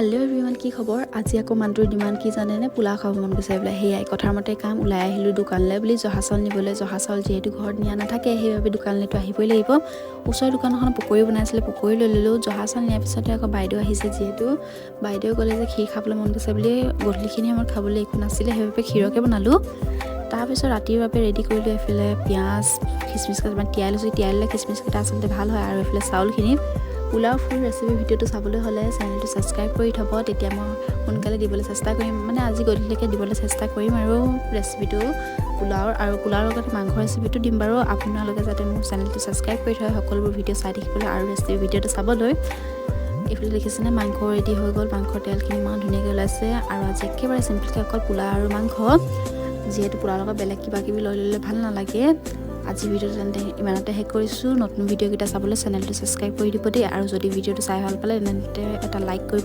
Hello' everyone, কি খবৰ? আজি আকৌ মানুহটোৰ ডিমাণ্ড কি জানেনে? পোলাও খাব মন গৈছে বোলে। সেয়াই কথাৰ মতে কাম ওলাই আহিলোঁ দোকানলৈ বুলি জহা চাউল নিবলৈ। জহা চাউল যিহেতু ঘৰত নিয়া নাথাকে, সেইবাবে দোকানলৈতো আহিবই লাগিব। ওচৰৰ দোকানখন পকৰি বনাইছিলে, পকৰি লৈ ল'লোঁ। জহা চাউল নিয়াৰ পিছতে আকৌ বাইদেউ আহিছে, যিহেতু বাইদেউ ক'লে যে ক্ষীৰ খাবলৈ মন গৈছে বুলি। গধূলিখিনি সময়ত খাবলৈ একো নাছিলে, সেইবাবে ক্ষীৰকে বনালোঁ। তাৰপিছত ৰাতিৰ বাবে ৰেডি কৰিলোঁ। এইফালে পিঁয়াজ খিচমিচ কেইটামান তিয়াই লৈছোঁ। তিয়াই ল'লে খিচমিচকেইটা আচলতে ভাল হয়। আৰু এইফালে চাউলখিনি। পোলাও ফুল ৰেচিপি ভিডিঅ'টো চাবলৈ হ'লে চেনেলটো ছাবস্ক্ৰাইব কৰি থ'ব, তেতিয়া মই সোনকালে দিবলৈ চেষ্টা কৰিম। মানে আজি গধূলিলৈকে দিবলৈ চেষ্টা কৰিম আৰু ৰেচিপিটো পোলাওৰ আৰু পোলাওৰ লগত মাংস ৰেচিপিটো দিম বাৰু। আপোনালোকে যাতে মোৰ চেনেলটো ছাবস্ক্ৰাইব কৰি থয়, সকলোবোৰ ভিডিঅ' চাই থাকিবলৈ আৰু ৰেচিপি ভিডিঅ'টো চাবলৈ। এইফালে দেখিছেনে মাংস ৰেডি হৈ গ'ল। মাংসৰ তেলখিনি ইমান ধুনীয়াকৈ ওলাইছে। আৰু আজি একেবাৰে চিম্পলকৈ অকল পোলাও আৰু মাংস, যিহেতু পোলাওৰ লগত বেলেগ কিবা কিবি লৈ ল'লে ভাল নালাগে। আজি ভিডিঅ'টো তেন্তে ইমানতে শেষ কৰিছোঁ। নতুন ভিডিঅ'কেইটা চাবলৈ চেনেলটো ছাবস্ক্ৰাইব কৰি দিব দেই। আৰু যদি ভিডিঅ'টো চাই ভাল পালে তেন্তে এটা লাইক কৰিব।